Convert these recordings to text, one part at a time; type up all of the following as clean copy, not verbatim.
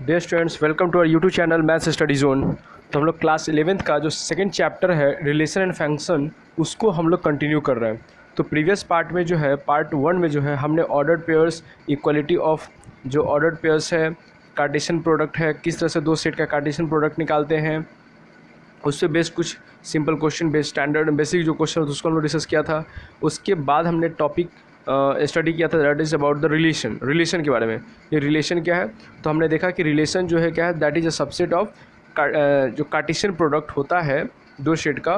Dear students, welcome to our YouTube channel maths study zone. तो हम लोग class 11th का जो सेकंड चैप्टर है रिलेशन एंड फंक्शन, उसको हम लोग कंटिन्यू कर रहे हैं। तो प्रीवियस पार्ट में जो है, पार्ट 1 में जो है, हमने ऑर्डर्ड पेयर्स, इक्वालिटी ऑफ जो ऑर्डर्ड पेयर्स है, कार्टेशियन प्रोडक्ट है, किस तरह से दो सेट का कार्टेशियन प्रोडक्ट निकालते हैं, उससे बेस्ड कुछ simple question, based standard basic जो क्वेश्चन उसको हम लोग डिस्कस किया था। उसके बाद हमने टॉपिक स्टडी किया था that is about the relation के बारे में। ये रिलेशन क्या है, तो हमने देखा कि रिलेशन जो है क्या है, that is a subset of जो कार्टेशियन प्रोडक्ट होता है दो सेट का,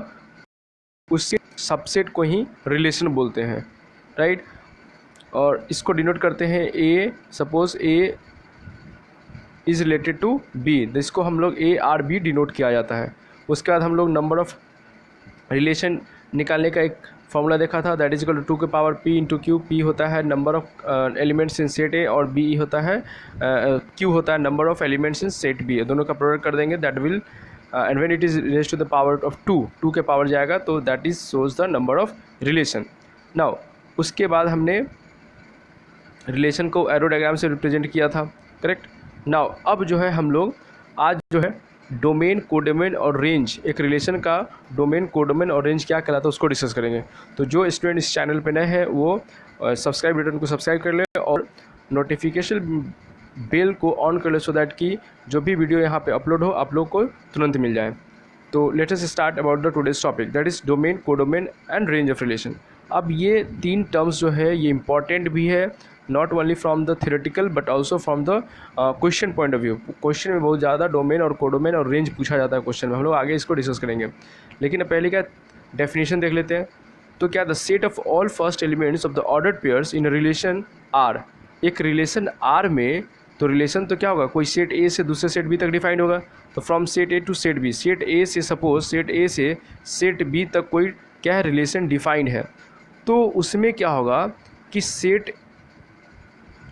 उसके सबसेट को ही रिलेशन बोलते हैं, राइट। और इसको डिनोट करते हैं A, suppose A is related to B, इसको हम लोग ए आर बी डिनोट किया जाता है। उसके बाद हम लोग नंबर ऑफ़ रिलेशन निकालने का एक फॉर्मूला देखा था, दैट इज इक्वल टू 2 के power p into q. P होता है number of elements in set A और बी होता है क्यू होता है number of elements in set B. दोनों का प्रोडक्ट कर देंगे, that will and when it is raise to the power of 2 के पावर जाएगा तो that is shows the number of relation. Now उसके बाद हमने रिलेशन को एरो डायग्राम से रिप्रेजेंट किया था, करेक्ट। नाउ अब जो है हम लोग आज जो है डोमेन, कोडोमेन और रेंज, एक रिलेशन का डोमेन, कोडोमेन और रेंज क्या कहलाता है उसको डिस्कस करेंगे। तो जो स्टूडेंट इस चैनल पे नए हैं वो सब्सक्राइब बटन को सब्सक्राइब कर ले और नोटिफिकेशन बेल को ऑन कर ले, सो दैट कि जो भी वीडियो यहाँ पे अपलोड हो आप लोग को तुरंत मिल जाए। तो let us start about the today's topic, that is domain, codomain and range of relation. अब ये तीन टर्म्स जो है ये इंपॉर्टेंट भी है, not only from the theoretical but also from the question point of view. Question में बहुत ज़्यादा डोमेन और कोडोमेन और रेंज पूछा जाता है क्वेश्चन में, हम लोग आगे इसको डिस्कस करेंगे। लेकिन पहले क्या डेफिनेशन देख लेते हैं। तो क्या the set of all first elements of the ordered pairs in relation R, एक रिलेशन आर में, तो रिलेशन तो क्या होगा, कोई सेट ए से दूसरे सेट बी तक डिफाइंड होगा। तो from set A to set B, set A से सपोज सेट ए से सेट बी तक कोई क्या है रिलेशन डिफाइंड है, तो उसमें क्या होगा कि सेट,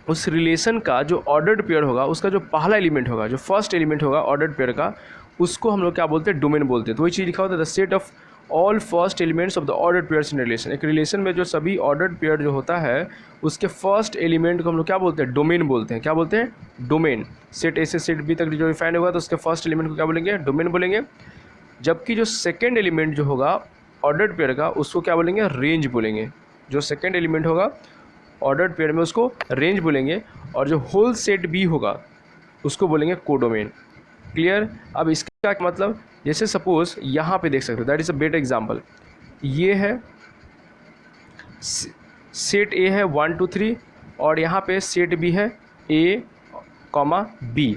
उस रिलेशन का जो ऑर्डर्ड पेयर होगा, उसका जो पहला एलिमेंट होगा, जो फर्स्ट एलिमेंट होगा ऑर्डर्ड पेयर का, उसको हम लोग क्या बोलते हैं, डोमेन बोलते हैं। तो वही चीज़ लिखा होता है the set of all first elements of the ordered pairs in relation. एक रिलेशन में जो सभी ऑर्डर्ड पेयर जो होता है उसके फर्स्ट एलिमेंट को हम लोग क्या बोलते हैं, डोमेन बोलते हैं। क्या बोलते हैं, डोमेन। सेट ए से सेट बी तक जो डिफाइन होगा तो उसके फर्स्ट एलिमेंट को क्या बोलेंगे, डोमेन बोलेंगे। जबकि जो सेकेंड एलिमेंट जो होगा ऑर्डर्ड पेयर का, उसको क्या बोलेंगे, रेंज बोलेंगे। जो सेकेंड एलिमेंट होगा ऑर्डर्ड पेयर में उसको रेंज बोलेंगे, और जो होल सेट बी होगा उसको बोलेंगे कोडोमेन। क्लियर। अब इसका क्या मतलब, जैसे सपोज यहाँ पे देख सकते हो, that is a better example. ये है सेट ए है 1 2 3 और यहाँ पे सेट बी है ए कॉमा बी।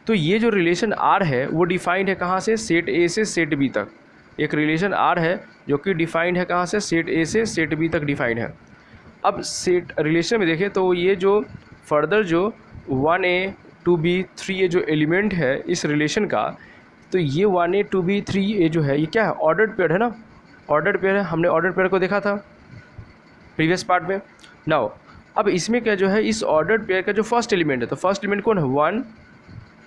तो ये जो रिलेशन आर है वो डिफाइंड है कहाँ से, सेट ए से सेट बी तक। एक रिलेशन आर है जो कि डिफाइंड है कहाँ से, सेट ए से सेट बी तक डिफाइंड है। अब सेट रिलेशन में देखें तो ये जो फर्दर जो 1a 2b 3a जो एलिमेंट है इस रिलेशन का, तो ये 1a 2b 3a जो है ये क्या है, ऑर्डर्ड पेयर है ना, ऑर्डर्ड पेयर है। हमने ऑर्डर्ड पेयर को देखा था प्रीवियस पार्ट में। नाउ अब इसमें क्या जो है, इस ऑर्डर्ड पेयर का जो फर्स्ट एलिमेंट है, तो फर्स्ट एलिमेंट कौन है, 1,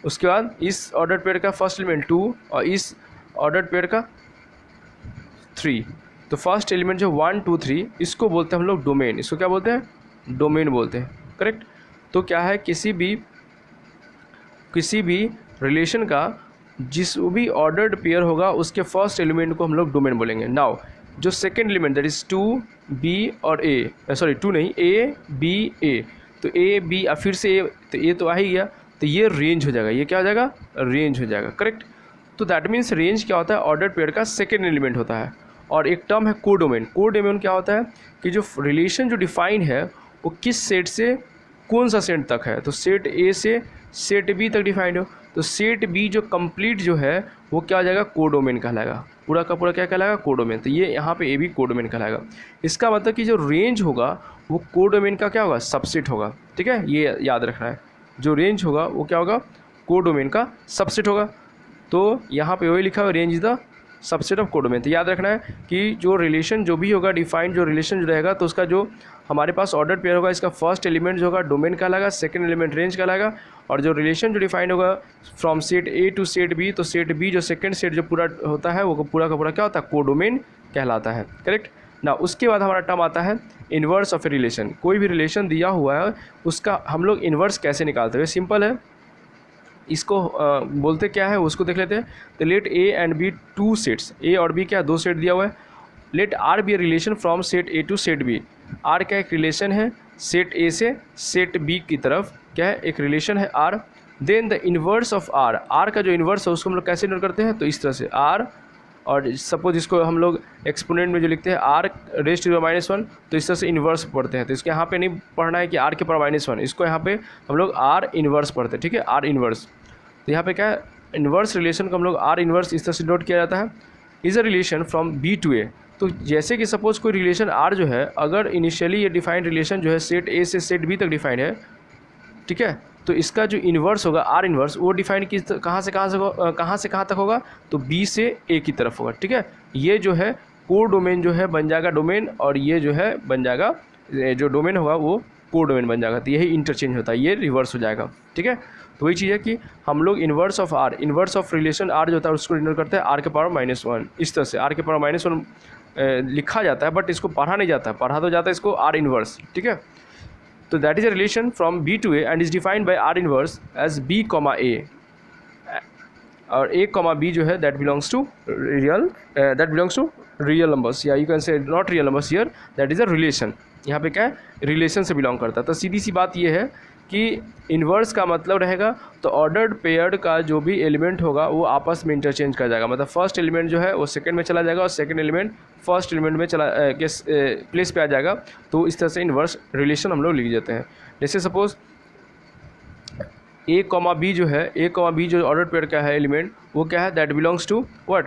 उसके बाद इस ऑर्डर्ड पेयर का फर्स्ट एलिमेंट 2 और इस ऑर्डर्ड पेयर का 3। तो फर्स्ट एलिमेंट जो 1 2 3 इसको बोलते हैं हम लोग डोमेन। इसको क्या बोलते हैं, डोमेन बोलते हैं, करेक्ट। तो क्या है, किसी भी रिलेशन का जिस भी ऑर्डर्ड पेयर होगा उसके फर्स्ट एलिमेंट को हम लोग डोमेन बोलेंगे। नाउ जो second element that is 2 B और ए, सॉरी 2 नहीं, ए बी ए, तो ए बी फिर से ए, तो ए तो आ ही गया, तो ये रेंज हो जाएगा, ये क्या हो जाएगा, रेंज हो जाएगा, करेक्ट। तो दैट मीन्स रेंज क्या होता है, ऑर्डर्ड पेयर का सेकेंड एलिमेंट होता है। और एक टर्म है कोडोमेन। कोडोमेन क्या होता है कि जो रिलेशन जो डिफाइन है वो किस सेट से कौन सा सेट तक है, तो सेट ए से सेट बी तक डिफाइंड हो, तो सेट बी जो कंप्लीट जो है वो क्या हो जाएगा, कोडोमेन कहलाएगा। पूरा का पूरा क्या कहलाएगा, कोडोमेन। तो ये यहाँ पे ए भी कोडोमेन कहलाएगा। इसका मतलब कि जो रेंज होगा वो कोडोमेन का क्या होगा, सबसेट होगा, ठीक है, ये याद रखना है। जो रेंज होगा वो क्या होगा, कोडोमेन का सबसेट होगा। तो यहाँ पे वही लिखा हुआ, range is the subset of codomain. तो याद रखना है कि जो रिलेशन जो भी होगा डिफाइंड, जो रिलेशन जो रहेगा, तो उसका जो हमारे पास ऑर्डर पेयर होगा इसका फर्स्ट एलिमेंट जो होगा डोमेन कहलाएगा, सेकंड एलिमेंट रेंज कहलाएगा, और जो रिलेशन जो डिफाइंड होगा from set A to set B, तो सेट बी जो सेकंड सेट जो पूरा होता है वो पूरा का पूरा क्या होता है, कोडोमेन कहलाता है, करेक्ट ना। उसके बाद हमारा टर्म आता है इन्वर्स ऑफ ए रिलेशन। कोई भी रिलेशन दिया हुआ है उसका हम लोग इन्वर्स कैसे निकालते हैं, सिंपल है। इसको बोलते क्या है उसको देख लेते हैं। तो let A and B two sets, A और बी क्या दो सेट दिया हुआ है। Let R be a relation from set A to set B, R क्या एक रिलेशन है सेट ए से सेट बी की तरफ, क्या है एक रिलेशन है R. Then the inverse of R, R का जो इन्वर्स है उसको हम लोग कैसे नोट करते हैं, तो इस तरह से आर, और सपोज इसको हम लोग एक्सपोनेंट में जो लिखते हैं आर रेज़ टू द -1, तो इस तरह से इन्वर्स पढ़ते हैं। तो इसके यहाँ पे नहीं पढ़ना है कि आर के पावर -1, इसको यहाँ पे हम लोग आर इन्वर्स पढ़ते हैं, ठीक है, आर इन्वर्स। तो यहाँ पे क्या है इन्वर्स रिलेशन को हम लोग आर इन्वर्स इस तरह से नोट किया जाता है। Is a relation from B to A, तो जैसे कि सपोज कोई रिलेशन आर जो है, अगर इनिशियली ये डिफाइंड रिलेशन जो है सेट ए से सेट बी तक डिफाइंड है, ठीक है, तो इसका जो इन्वर्स होगा आर इन्वर्स वो डिफाइन किस कहाँ से कहाँ तक होगा, तो बी से ए की तरफ होगा, ठीक है। ये जो है कोर डोमेन जो है बन जाएगा डोमेन, और ये जो है बन जाएगा जो डोमेन होगा वो कोर डोमेन बन जाएगा। तो यही इंटरचेंज होता है, ये रिवर्स हो जाएगा, ठीक है। तो वही चीज़ है कि हम लोग inverse of R, inverse of relation R जो होता है उसको डिनोट करते हैं आर के पावर -1। इस तरह से आर के पावर -1 लिखा जाता है, बट इसको पढ़ा नहीं जाता है, पढ़ा तो जाता है इसको आर इन्वर्स, ठीक है। तो that is a relation from B to A and is defined by R inverse as B comma A, और ए कॉमा बी जो है that belongs to real numbers, या you can say not real numbers here, that is a relation. यहाँ पे क्या है relation से belong करता है। तो सीधी सी बात ये है कि इन्वर्स का मतलब रहेगा तो ऑर्डर्ड पेयर्ड का जो भी एलिमेंट होगा वो आपस में इंटरचेंज कर जाएगा, मतलब फर्स्ट एलिमेंट जो है वो सेकंड में चला जाएगा और सेकंड एलिमेंट फर्स्ट एलिमेंट में चला प्लेस पे आ जाएगा। तो इस तरह से इन्वर्स रिलेशन हम लोग लिख देते हैं। जैसे सपोज ए कॉमा बी जो है, ए कॉमा बी जो ऑर्डर पेयर का है एलिमेंट वो क्या है that belongs to what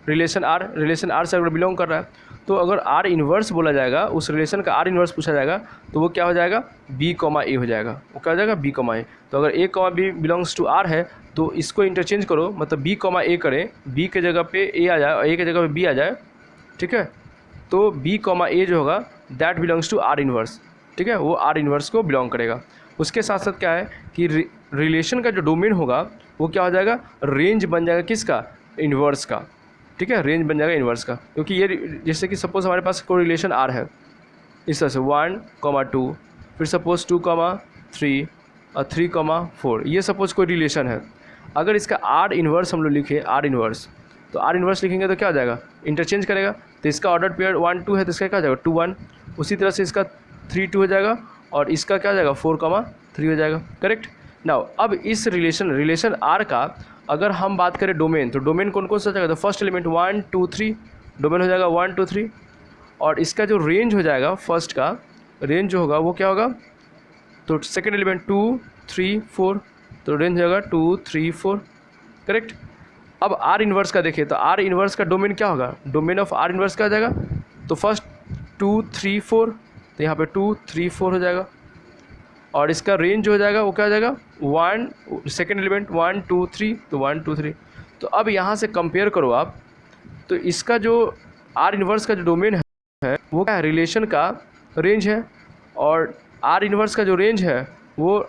relation R, relation R से अगर बिलोंग कर रहा है तो अगर आर इन्वर्स बोला जाएगा, उस रिलेशन का आर इन्वर्स पूछा जाएगा तो वो क्या हो जाएगा बी कॉमा ए हो जाएगा, वो क्या हो जाएगा बी कॉमा ए। तो अगर A comma B belongs to R है तो इसको इंटरचेंज करो, मतलब बी कॉमा ए करें, बी के जगह पे ए आ जाए और ए के जगह पे बी आ जाए, ठीक है। तो बी कॉमा ए जो होगा that belongs to R inverse, ठीक है, वो आर इन्वर्स को बिलोंग करेगा। उसके साथ साथ क्या है कि रिलेशन का जो डोमेन होगा वो क्या हो जाएगा रेंज बन जाएगा किसका इन्वर्स का, ठीक है, रेंज बन जाएगा इन्वर्स का। क्योंकि ये जैसे कि सपोज हमारे पास कोई रिलेशन आर है इस तरह से 1,2, फिर सपोज 2,3 और 3,4, ये सपोज कोई रिलेशन है। अगर इसका आर इन्वर्स हम लोग लिखे आर इन्वर्स, तो आर इन्वर्स लिखेंगे तो क्या हो जाएगा इंटरचेंज करेगा। तो इसका ऑर्डर पेयर 1 2 है तो इसका क्या हो जाएगा 2 1, उसी तरह से इसका 3 2 हो जाएगा और इसका क्या हो जाएगा 4,3 हो जाएगा, करेक्ट। नाउ अब इस रिलेशन आर का अगर हम बात करें डोमेन, तो डोमेन कौन कौन सा हो जाएगा, तो फर्स्ट एलिमेंट 1 2 3 डोमेन हो जाएगा 1 2 3, और इसका जो रेंज हो जाएगा फर्स्ट का रेंज जो होगा वो क्या होगा, तो सेकेंड एलिमेंट 2 3 4, तो रेंज होगा 2 3 4, करेक्ट। अब आर इन्वर्स का देखिए तो आर इन्वर्स का डोमेन क्या होगा, डोमेन ऑफ आर इन्वर्स क्या हो जाएगा, तो फर्स्ट 2 3 4, तो यहाँ पे 2 3 4 हो जाएगा, और इसका रेंज जो हो जाएगा वो क्या हो जाएगा 1, सेकेंड एलिमेंट 1 2 3, तो 1 2 3। तो अब यहाँ से कंपेयर करो आप, तो इसका जो आर इन्वर्स का जो डोमेन है वो क्या है रिलेशन का रेंज है, और आर इन्वर्स का जो रेंज है वो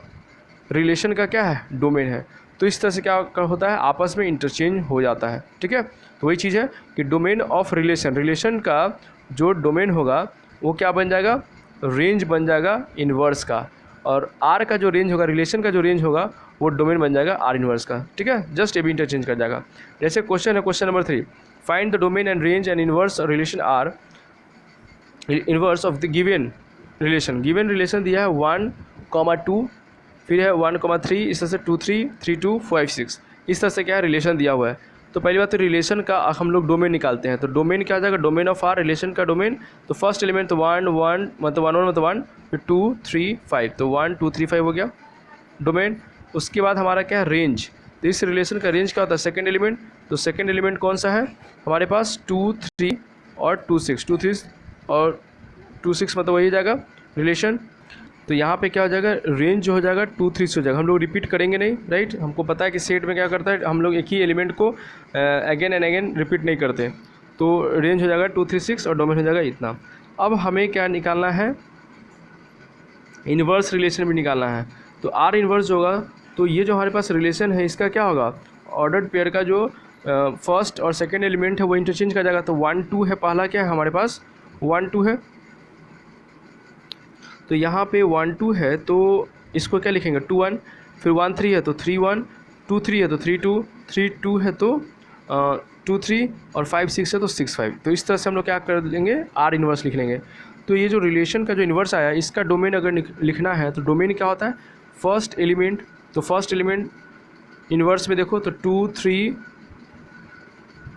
रिलेशन का क्या है डोमेन है। तो इस तरह से क्या होता है आपस में इंटरचेंज हो जाता है, ठीक है। तो वही चीज़ है कि डोमेन ऑफ रिलेशन का जो डोमेन होगा वो क्या बन जाएगा रेंज बन जाएगा इन्वर्स का, और आर का जो रेंज होगा रिलेशन का जो रेंज होगा वो डोमेन बन जाएगा आर इन्वर्स का, ठीक है। जस्ट ये भी इंटरचेंज कर जाएगा। जैसे क्वेश्चन है question number 3, find the domain and range and inverse relation R inverse of the given relation दिया है 1,2, फिर है 1,3, इस तरह से 2 3 3 2 5 6, इस तरह से क्या है रिलेशन दिया हुआ है। तो पहली बात तो रिलेशन का हम लोग डोमेन निकालते हैं, तो डोमेन क्या आ जाएगा डोमेन ऑफ आर रिलेशन का डोमेन, तो फर्स्ट एलिमेंट तो 1 1 मतलब 1 1 मतलब 1, फिर 2 3 5, तो 1 2 3 5 हो गया डोमेन। उसके बाद हमारा क्या है रेंज, तो इस रिलेशन का रेंज क्या होता है सेकेंड एलिमेंट, तो सेकेंड एलिमेंट कौन सा है हमारे पास 2 3 और 2 6, 2 3 और 2 6 मतलब वही जाएगा रिलेशन। तो यहाँ पे क्या हो जाएगा रेंज जो हो जाएगा 2 3 से हो जाएगा, हम लोग रिपीट करेंगे नहीं, राइट। हमको पता है कि सेट में क्या करता है हम लोग एक ही एलिमेंट को अगेन एंड अगेन रिपीट नहीं करते। तो रेंज हो जाएगा 2 3 6 और डोमेन हो जाएगा इतना। अब हमें क्या निकालना है इन्वर्स रिलेशन भी निकालना है। तो आर इन्वर्स होगा, तो ये जो हमारे पास रिलेशन है इसका क्या होगा ऑर्डर्ड पेयर का जो फर्स्ट और सेकेंड एलिमेंट है वो इंटरचेंज कर जाएगा। तो 1 2 है पहला क्या है हमारे पास 1 2 है, तो यहाँ पे 1 2 है तो इसको क्या लिखेंगे 2 1, फिर 1 3 है तो 3 1, 2 3 है तो 3 2, 3 2 है तो 2 3 और 5 6 है तो 6 5। तो इस तरह से हम लोग क्या कर लेंगे, आर इन्वर्स लिख लेंगे। तो ये जो रिलेशन का जो इन्वर्स आया, इसका डोमेन अगर लिखना है तो डोमेन क्या होता है, फर्स्ट एलिमेंट। तो फर्स्ट एलिमेंट इन्वर्स में देखो तो 2 3,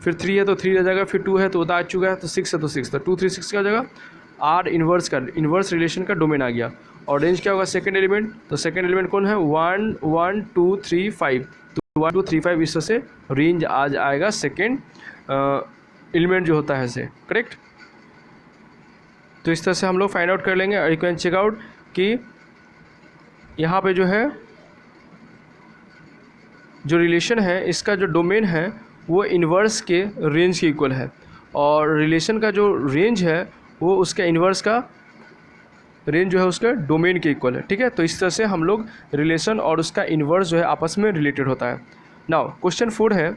फिर 3 है तो 3 रह जाएगा, फिर 2 है तो आ चुका है, तो 6 है तो 6, तो 2 3 6 का हो जाएगा। आर इन्वर्स का इन्वर्स रिलेशन का डोमेन आ गया। और रेंज क्या होगा, सेकंड एलिमेंट। तो सेकंड एलिमेंट कौन है, 1 1 2 3 5। तो 1 2 3 5 इस तरह से रेंज आ जाएगा सेकंड एलिमेंट जो होता है से, करेक्ट। तो इस तरह से हम लोग फाइंड आउट कर लेंगे। और यू कैन चेक आउट कि यहाँ पे जो है जो रिलेशन है इसका जो डोमेन है वो इन्वर्स के रेंज के इक्वल है, और रिलेशन का जो रेंज है वो उसका इन्वर्स का रेंज जो है उसका डोमेन के इक्वल है, ठीक है। तो इस तरह से हम लोग रिलेशन और उसका इन्वर्स जो है आपस में रिलेटेड होता है। नाउ क्वेश्चन 4 है,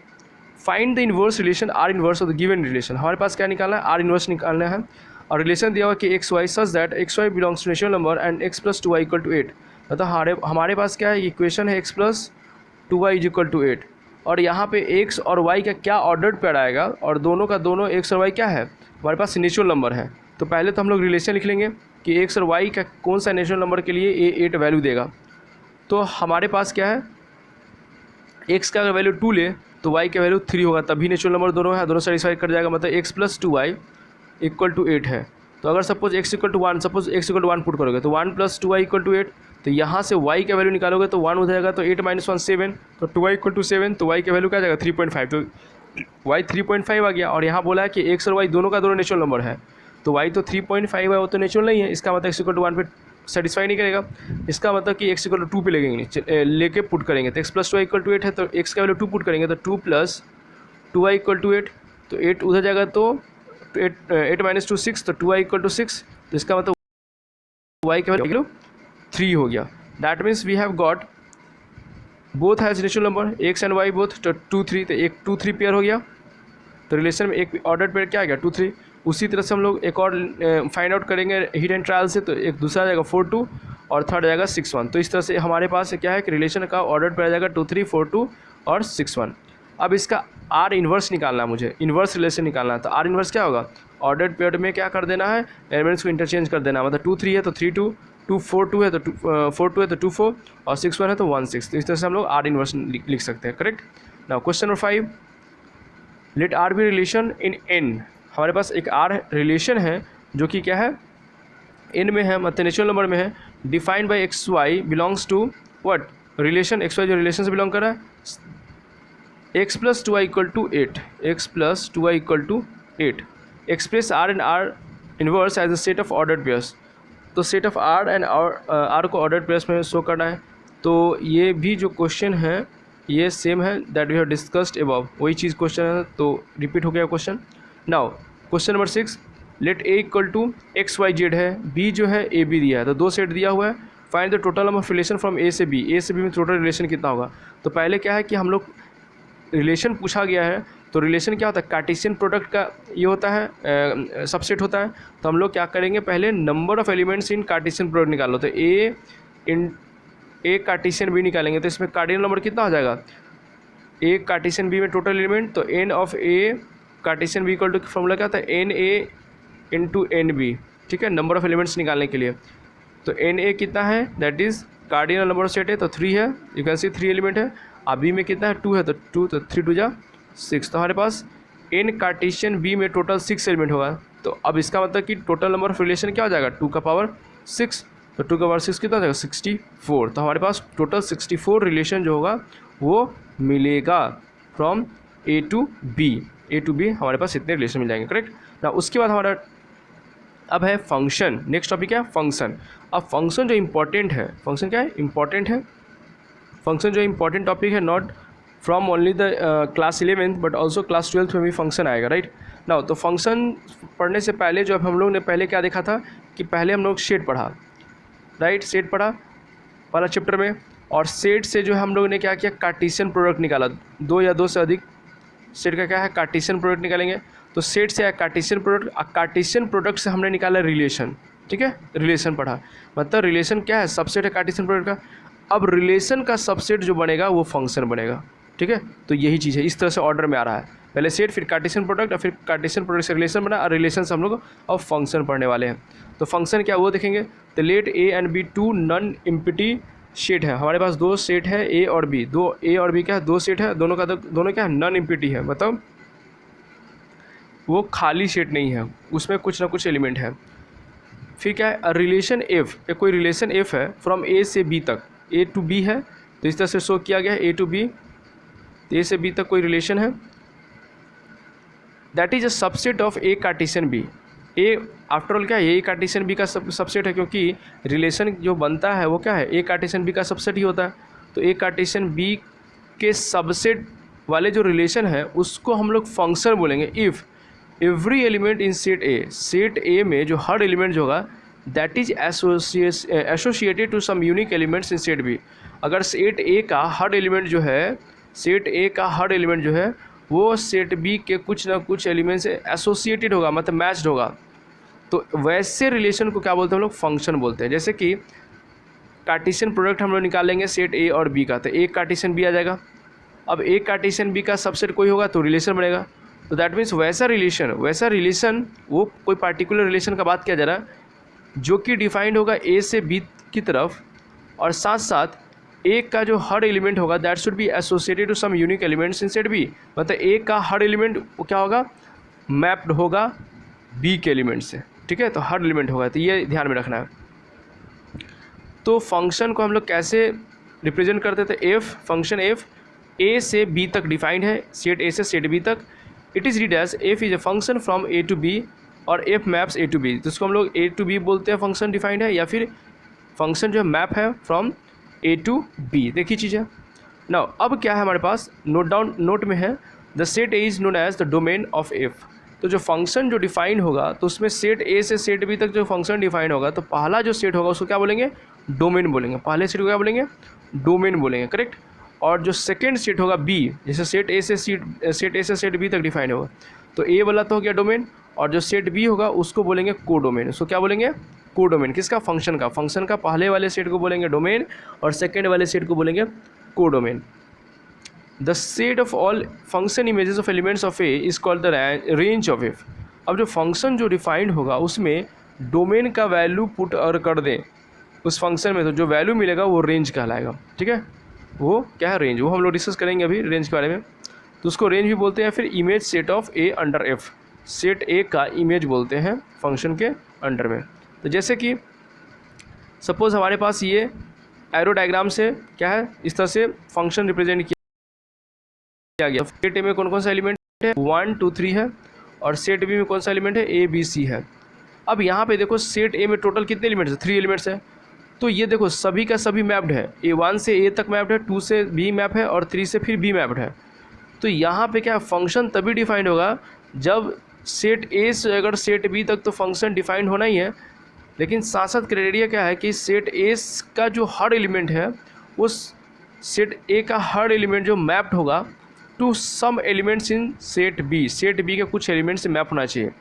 find the inverse relation R inverse of the given relation. हमारे पास क्या निकालना है, आर इन्वर्स निकालना है। और रिलेशन दिया हुआ कि x y such that x y belongs to natural number and x plus 2y equal to 8। मतलब हमारे पास क्या है, इक्वेशन है x plus 2y is equal to 8। और यहाँ पे x और y का क्या ऑर्डर्ड पेयर आएगा, और दोनों का दोनों x और y क्या है, हमारे पास नेचुरल नंबर है। तो पहले तो हम लोग रिलेशन लिख लेंगे कि x और y का कौन सा नेचुरल नंबर के लिए ये 8 वैल्यू देगा। तो हमारे पास क्या है, x का अगर वैल्यू 2 ले तो y का वैल्यू 3 होगा, तभी नेचुरल नंबर दोनों है, दोनों सेटिस्फाई कर जाएगा। मतलब x plus 2y equal to 8 है। तो अगर suppose x equal to 1, suppose x equal to 1 put करोगे तो 1 प्लस 2y इक्वल टू 8। तो यहाँ से y का वैल्यू निकालोगे तो 1 हो जाएगा, तो 8 माइनस 1 7, तो 2y इक्वल टू 7, तो y का वैल्यू क्या आ जाएगा 3.5। तो y 3.5 आ गया। और यहाँ बोला है कि x और y दोनों का दोनों नेचुरल नंबर है, तो y तो 3.5 है, वो तो नेचुरल नहीं है। इसका मतलब x इक्वल टू 1 पे सेटिस्फाई नहीं करेगा। इसका मतलब कि x इक्वल टू 2 पे लगेंगे, लेके पुट करेंगे। तो x plus 2y equal to 8 है, तो x का वैल्यू 2 पुट करेंगे तो 2 प्लस 2y इक्वल टू 8, तो 8 उधर जाएगा तो 8 माइनस 2 6, तो 2y इक्वल टू 6। तो इसका मतलब y का वैल्यू 3 हो गया। That means we have got both has natural number x and y both, तो 2 3, तो एक 2 3 पेयर हो गया। तो रिलेशन में एक ऑर्डर पेयर क्या आ गया 2 3। उसी तरह से हम लोग एक और फाइंड आउट करेंगे हिट एंड ट्रायल से, तो एक दूसरा जाएगा 4 2 और थर्ड जाएगा 6 1। तो इस तरह से हमारे पास क्या है कि रिलेशन का ऑर्डर पेयर आ जाएगा 2 3 4 2 और 6 1। अब इसका आर इन्वर्स निकालना है, मुझे इन्वर्स रिलेशन निकालना है। तो आर इन्वर्स क्या होगा, ऑर्डर्ड पेयर में क्या कर देना है, एलिमेंट्स को इंटरचेंज कर देना है। मतलब 2 3 है तो 3 2, 2 4 2 है तो 4 2 है तो 2 4, और 6 1 है तो 1 6। तो इस तरह से हम लोग आर इन्वर्स लिख सकते हैं, correct. Now question number 5, let R be relation in N. हमारे पास एक आर रिलेशन है जो कि क्या है, एन में है, मतलब नेचुरल नंबर में है। Defined by x y belongs to what, relation x y जो रिलेशन से बिलोंग कर रहा है, x plus 2y equal to 8, x plus 2y equal to 8। Express R and R inverse as a set of ordered pairs. तो set of R and R को ordered pairs में show करना है। तो ये भी जो क्वेश्चन है ये सेम है that we have discussed above, वही चीज़ क्वेश्चन है, तो रिपीट हो गया question. Now question number 6, let A equal to x y z है, बी जो है ए बी दिया है, तो दो सेट दिया हुआ है। Find the total number of relation from A से बी में टोटल रिलेशन कितना होगा। तो पहले क्या है कि हम लोग रिलेशन पूछा गया है, तो रिलेशन क्या होता है, कार्टेशियन प्रोडक्ट का ये होता है, सबसेट होता है। तो हम लोग क्या करेंगे, पहले number of elements in Cartesian product निकालो। तो ए कार्टेशियन बी निकालेंगे, तो इसमें कार्डिनल नंबर कितना हो जाएगा, ए कार्टेशियन बी में टोटल एलिमेंट, तो n of A Cartesian B equal to formula क्या होता है, n A into n B, ठीक है, नंबर ऑफ एलिमेंट्स निकालने के लिए। तो एन ए कितना है, that is cardinal number of set है, तो 3 है, यू कैन सी 3 एलिमेंट है। अब बी में कितना है 2 है, तो 2, तो 3 2 जा 6। तो हमारे पास एन कार्टेशियन बी में टोटल 6 एलिमेंट होगा। तो अब इसका मतलब कि टोटल नंबर ऑफ रिलेशन क्या हो जाएगा 2 का पावर 6, तो 2 का पावर 6 कितना हो जाएगा 64। तो हमारे पास टोटल 64 रिलेशन जो होगा वो मिलेगा फ्रॉम ए टू बी हमारे पास इतने रिलेशन मिल जाएंगे, करेक्ट ना। उसके बाद हमारा अब है फंक्शन, नेक्स्ट टॉपिक है फंक्शन। अब फंक्शन जो इम्पोर्टेंट है, फंक्शन क्या है इम्पॉर्टेंट है, फंक्शन जो इम्पॉर्टेंट टॉपिक है, not from only the class 11th but also class 12th में भी फंक्शन आएगा, राइट नाउ। तो फंक्शन पढ़ने से पहले जो हम लोग ने पहले क्या देखा था कि पहले हम लोग सेट पढ़ा, राइट, सेट पढ़ा पहला चैप्टर में। और सेट से जो है हम लोग ने क्या किया, कार्टेशियन प्रोडक्ट निकाला, 2 या 2 से अधिक सेट का क्या है कार्टेशियन प्रोडक्ट निकालेंगे। तो सेट से कार्टेशियन प्रोडक्ट, कार्टेशियन प्रोडक्ट से हमने निकाला रिलेशन, ठीक है, रिलेशन पढ़ा, मतलब रिलेशन क्या है, सबसेट है कार्टेशियन प्रोडक्ट का। अब रिलेशन का सबसेट जो बनेगा वो फंक्शन बनेगा, ठीक है। तो यही चीज़ है, इस तरह से ऑर्डर में आ रहा है, पहले सेट फिर कार्टेशियन प्रोडक्ट और फिर कार्टेशियन प्रोडक्ट से रिलेशन बना, और रिलेशन से हम लोग अब फंक्शन पढ़ने वाले हैं। तो फंक्शन क्या वो देखेंगे। तो let A and B two non empty set है, हमारे पास दो सेट है ए और बी, दो ए और बी क्या है, दो सेट है, दोनों का दोनों क्या है, नॉन एम्प्टी है, मतलब वो खाली सेट नहीं है, उसमें कुछ ना कुछ एलिमेंट है। फिर क्या है, रिलेशन एफ, कोई रिलेशन एफ है फ्रॉम ए से बी तक, ए टू बी है, तो इस तरह से शो किया गया है ए टू बी, ए से बी तक कोई रिलेशन है, that is a subset of A Cartesian B. A after all क्या है, ए कार्टेशियन बी का सबसेट है, क्योंकि रिलेशन जो बनता है वो क्या है, ए कार्टेशियन बी का सबसेट ही होता है। तो ए कार्टेशियन बी के सबसेट वाले जो रिलेशन है उसको हम लोग फंक्शन बोलेंगे if every element in set A, set A में जो हर एलिमेंट जो होगा that is associated to some unique elements in set B. अगर सेट ए का हर एलिमेंट जो है, सेट ए का हर एलिमेंट जो है वो सेट बी के कुछ ना कुछ एलिमेंट से एसोसिएटेड होगा, मतलब मैच्ड होगा, तो वैसे रिलेशन को क्या बोलते हैं हम लोग, फंक्शन बोलते हैं। जैसे कि कार्टेशियन प्रोडक्ट हम लोग निकालेंगे सेट ए और बी का, तो एक कार्टेशियन बी आ जाएगा। अब एक कार्टेशियन बी का सबसेट कोई होगा तो रिलेशन बनेगा, तो दैट मीन्स वैसा रिलेशन वो कोई पार्टिकुलर रिलेशन का बात किया जा रहा है जो कि डिफाइंड होगा ए से बी की तरफ, और साथ साथ ए का जो हर एलिमेंट होगा that should be associated to some unique elements in set B, मतलब ए का हर एलिमेंट वो क्या होगा, मैप्ड होगा बी के एलिमेंट से, ठीक है। तो हर एलिमेंट होगा, तो ये ध्यान में रखना है। तो फंक्शन को हम लोग कैसे रिप्रेजेंट करते थे, एफ, फंक्शन एफ ए से बी तक डिफाइंड है, सेट ए से सेट बी तक, it is read as f is a function from A to B और f maps A to B, तो इसको हम लोग ए टू बी बोलते हैं, फंक्शन डिफाइंड है, या फिर फंक्शन जो मैप है फ्रॉम ए टू बी। देखिए चीज़ है ना। अब क्या है हमारे पास, नोट में है the set A is known as the domain of f. तो जो फंक्शन जो डिफाइन होगा तो उसमें सेट ए से सेट बी तक जो फंक्शन डिफाइन होगा, तो पहला जो सेट होगा उसको क्या बोलेंगे, डोमेन बोलेंगे, पहले सेट को क्या बोलेंगे, डोमेन बोलेंगे, करेक्ट। और जो सेकेंड सेट होगा बी, जैसे सेट ए से सेट बी तक डिफाइन होगा, तो ए वाला तो हो गया डोमेन, और जो सेट बी होगा उसको बोलेंगे को डोमेन। उसको क्या बोलेंगे, को डोमेन, किसका, फंक्शन का पहले वाले सेट को बोलेंगे डोमेन और सेकेंड वाले सेट को बोलेंगे को domain. The set of all function images of elements of A is called the range of F. अब जो फंक्शन जो डिफाइंड होगा उसमें डोमेन का वैल्यू पुट और कर दें उस फंक्शन में, तो जो वैल्यू मिलेगा वो रेंज कहलाएगा, ठीक है। वो क्या है, रेंज, वो हम लोग डिस्कस करेंगे अभी रेंज के बारे में। तो उसको रेंज भी बोलते हैं, फिर image set of A under F, set A का इमेज बोलते हैं फंक्शन के अंडर में। तो जैसे कि सपोज हमारे पास ये एरो डायग्राम से क्या है, इस तरह से फंक्शन रिप्रेजेंट किया गया। सेट ए में कौन कौन सा एलिमेंट है, 1 2 3 है, और सेट बी में कौन सा एलिमेंट है, ए बी सी है। अब यहाँ पे देखो सेट ए में टोटल कितने एलिमेंट्स है, 3 एलिमेंट्स है। तो ये देखो सभी का सभी मैप्ड है, ए 1 से ए तक मैप्ड है, 2 से बी मैप है, और 3 से फिर बी मैप्ड है। तो यहाँ पे क्या फंक्शन तभी डिफाइंड होगा जब सेट ए से अगर सेट बी तक, तो फंक्शन डिफाइंड होना ही है। लेकिन साथ साथ क्राइटेरिया क्या है कि सेट ए का जो हर एलिमेंट है उस सेट ए का हर एलिमेंट जो मैप्ड होगा to some elements in set B के कुछ एलिमेंट से मैप होना चाहिए।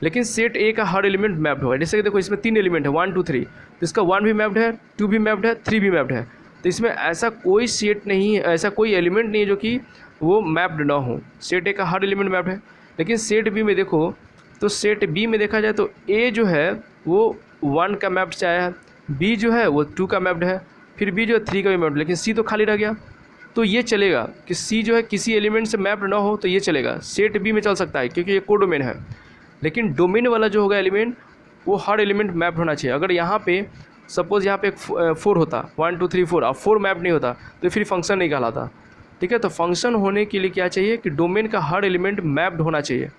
लेकिन सेट ए का हर एलिमेंट मैप्ड होगा, जैसे कि देखो इसमें 3 एलिमेंट है 1 2 3, तो इसका 1 भी मैप्ड है, 2 भी मैप्ड है, 3 भी मैप्ड है। तो इसमें ऐसा कोई सेट नहीं है, ऐसा कोई एलिमेंट नहीं है जो कि वो मैप्ड ना हो, सेट ए का हर एलिमेंट मैप्ड है। लेकिन सेट बी में देखो, तो सेट बी में देखा जाए तो ए जो है वो 1 का मैप्ड से आया है, बी जो है वो 2 का मैप्ड है, फिर बी जो है 3 का भी मैप्ड, लेकिन सी तो खाली रह गया। तो ये चलेगा कि सी जो है किसी एलिमेंट से मैप्ड ना हो, तो ये चलेगा, सेट बी में चल सकता है क्योंकि ये को डोमेन है। लेकिन डोमेन वाला जो होगा एलिमेंट, वो हर एलिमेंट मैप्ड होना चाहिए। अगर यहाँ पे सपोज यहाँ पे 4 होता, 1 2 3 4, अब 4 मैप नहीं होता तो फिर फंक्शन नहीं कहलाता, ठीक है। तो फंक्शन होने के लिए क्या चाहिए कि डोमेन का हर एलिमेंट मैप्ड होना चाहिए,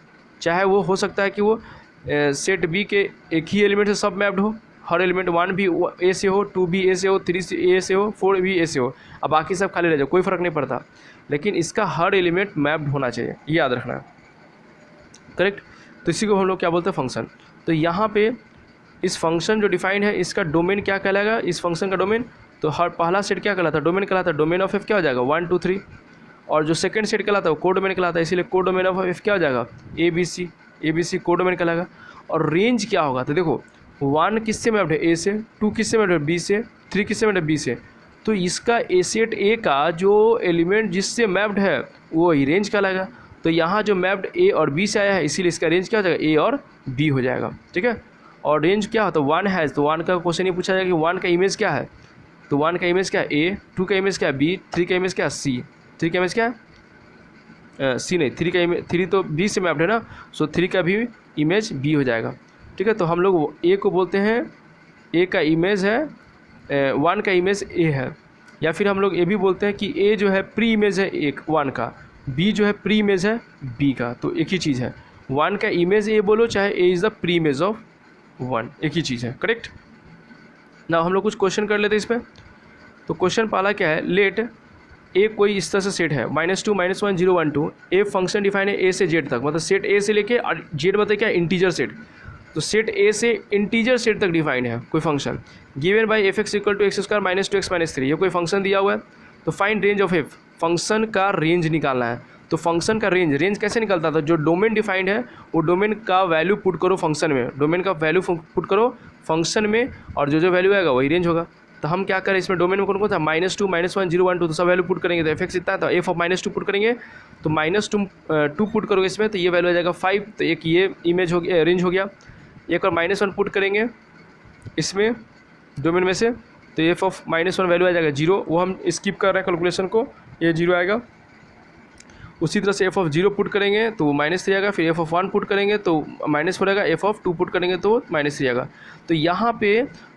चाहे वो हो सकता है कि वो सेट बी के एक ही एलिमेंट से सब मैप्ड हो, हर एलिमेंट 1 भी ए से हो, 2 भी ए से हो, 3 ए से हो, 4 भी ए से हो, अब बाकी सब खाली रह जाए, कोई फ़र्क नहीं पड़ता। लेकिन इसका हर एलिमेंट मैप्ड होना चाहिए, ये याद रखना है, करेक्ट। तो इसी को हम लोग क्या बोलते हैं, फंक्शन। तो यहाँ पे इस फंक्शन जो डिफाइंड है इसका डोमेन क्या कहलाएगा, इस फंक्शन का डोमेन, तो हर पहला सेट क्या कहलाता है, डोमेन कहलाता है। डोमेन ऑफ एफ क्या हो जाएगा, 1 2 3, और जो सेकंड सेट कहलाता है वो को डोमेन कहलाता है, इसीलिए को डोमेन ऑफ एफ क्या हो जाएगा, ए बी सी को डोमेन कहलाएगा। और रेंज क्या होगा, तो देखो 1 किससे मैप्ड है, ए से, 2 किससे मैप्ड है, बी से, 3 किससे मैप्ड है, बी से। तो इसका ए सेट ए का जो एलिमेंट जिससे मैप्ड है वो ही रेंज कहलाएगा। तो यहाँ जो मैप्ड ए और बी से आया है इसीलिए इसका रेंज क्या हो जाएगा, ए और बी हो जाएगा। ठीक है, और रेंज क्या होता है, वन है, तो वन का क्वेश्चन ये पूछा जाएगा कि वन का इमेज क्या है, तो वन का इमेज क्या है ए, टू का इमेज क्या है बी, थ्री का इमेज क्या है सी, थ्री का इमेज क्या है सी नहीं, थ्री का इमेज, थ्री तो बी से मैप्ड है ना, सो थ्री का भी इमेज बी हो जाएगा। ठीक है, तो हम लोग ए को बोलते हैं ए का इमेज है, वन का इमेज ए है, या फिर हम लोग ये भी बोलते हैं कि ए जो है प्री इमेज है एक वन का, बी जो है प्री इमेज है बी का, तो एक ही चीज़ है, वन का इमेज ए बोलो चाहे A is the pre image of one, एक ही चीज़ है। करेक्ट ना, हम लोग कुछ क्वेश्चन कर लेते हैं इस पर। तो क्वेश्चन पहला क्या है, लेट ए कोई इस तरह से सेट है -2 -1 0 1 2, ए फंक्शन डिफाइन है ए से जेड तक, मतलब सेट ए से लेके जेड बताए क्या इंटीजर सेट, तो सेट ए से इंटीजर सेट तक डिफाइंड है कोई function, given by f x equal to x square minus 2x minus 3, ये कोई फंक्शन दिया हुआ है। तो find range of f, function का रेंज निकालना है। तो फंक्शन का रेंज कैसे निकलता था, जो डोमेन डिफाइंड है वो डोमेन का वैल्यू पुट करो फंक्शन में, डोमेन का वैल्यू पुट करो फंक्शन में, और जो वैल्यू आएगा वही रेंज होगा। तो हम क्या करें इसमें, डोमेन में कौन कौन था, -2 -1 0 1 2, तो सब वैल्यू पुट करेंगे, तो एफ एक्स इतना था, एफ ऑफ -2 पुट करेंगे, तो -2 पुट करोगे इसमें, तो ये वैल्यू आ जाएगा 5, तो एक ये इमेज हो गया, रेंज हो गया। एक और -1 पुट करेंगे इसमें डोमेन में से, तो एफ ऑफ -1 वैल्यू आ जाएगा 0, वो हम स्किप कर रहे हैं कैलकुलेशन को, ये 0 आएगा। उसी तरह से एफ ऑफ 0 पुट करेंगे तो -3 आएगा, फिर एफ ऑफ 1 पुट करेंगे तो -4 आएगा, एफ ऑफ 2 पुट करेंगे तो -3 आएगा। तो यहाँ पे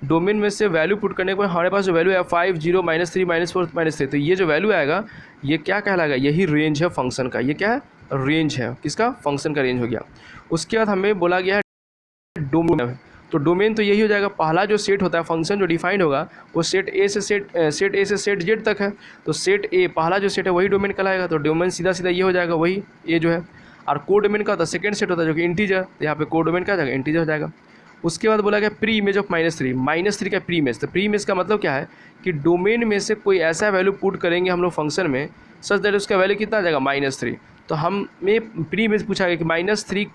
डोमेन में से वैल्यू पुट करने के बाद हमारे पास जो वैल्यू है 5 0 -3 -4 -3, तो ये जो वैल्यू आएगा ये क्या कहलाएगा, यही रेंज है फंक्शन का। ये क्या है, रेंज है किसका, फंक्शन का रेंज हो गया। उसके बाद हमें बोला गया है डोमेन, तो डोमेन तो यही हो जाएगा, पहला जो सेट होता है फंक्शन जो डिफाइंड होगा वो सेट ए से सेट जेड तक है, तो सेट ए पहला जो सेट है वही डोमेन कहलाएगा। तो डोमेन सीधा सीधा ये हो जाएगा, वही ए जो है। और को डोमेन का होता है सेकंड सेट होता है जो कि इंटीजर, तो यहाँ पे को डोमेन का जाएगा इंटीजर हो जाएगा। उसके बाद बोला गया प्री इमेज ऑफ -3 का प्री इमेज, तो प्री इमेज का मतलब क्या है कि डोमेन में से कोई ऐसा वैल्यू पुट करेंगे हम लोग फंक्शन में सच दैट उसका वैल्यू कितना आ जाएगा -3। तो हमें प्री इमेज पूछा गया कि -3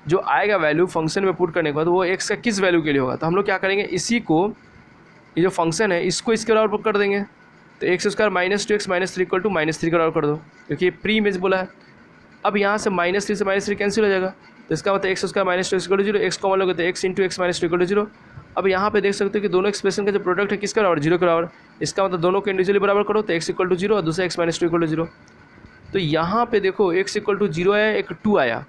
जो आएगा वैल्यू फंक्शन में पुट करने के बाद वो एक्स का किस वैल्यू के लिए होगा। तो हम लोग क्या करेंगे, इसी को ये जो फंक्शन है इसको इसके बराबर कर देंगे, तो x square -2x -3 equal to -3 के बराबर कर दो, क्योंकि ये प्री इमेज बोला है। अब यहाँ से -3 से -3 कैंसिल हो जाएगा, तो इसका मतलब x square -2x equal to 0, x common लोगे तो x into x -2 equal to 0। अब यहाँ पे देख सकते हो कि दोनों एक्सप्रेशन का जो प्रोडक्ट है किसका बराबर, 0 के बराबर, इसका मतलब दोनों को इंडिविजुअली बराबर करो तो x इक्वल टू 0 और दूसरा x -2 इक्वल टू 0। तो यहाँ पे देखो x इक्वल टू 0 आया, एक 2 आया,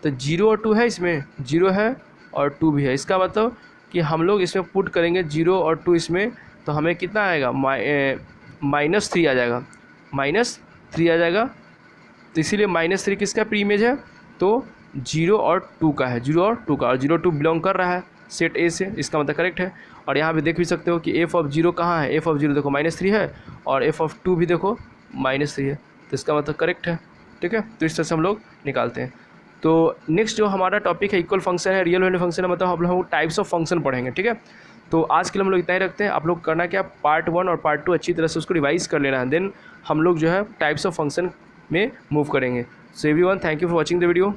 तो 0 और 2 है, इसमें 0 है और 2 भी है। इसका मतलब कि हम लोग इसमें पुट करेंगे 0 और 2 इसमें, तो हमें कितना आएगा, -3 आ जाएगा, -3 आ जाएगा। तो इसीलिए -3 किसका प्री इमेज है, तो 0 और 2 का है, 0 और 2 का, और 0 2 बिलोंग कर रहा है सेट ए से, इसका मतलब करेक्ट है। और यहाँ पे देख भी सकते हो कि एफ ऑफ 0 कहाँ है, एफ ऑफ 0 देखो -3 है, और एफ ऑफ 2 भी देखो -3 है, तो इसका मतलब करेक्ट है। ठीक है, तो इस तरह से हम लोग निकालते हैं। तो नेक्स्ट जो हमारा टॉपिक है इक्वल फंक्शन है, रियल वैल्यू फंक्शन है, मतलब हम लोग टाइप्स ऑफ फंक्शन पढ़ेंगे। ठीक है, तो आज के लिए हम लोग इतना ही रखते हैं। आप लोग करना क्या, पार्ट 1 और पार्ट 2 अच्छी तरह से उसको रिवाइज कर लेना है, देन हम लोग जो है टाइप्स ऑफ फंक्शन में मूव करेंगे। So everyone, thank you for watching the video.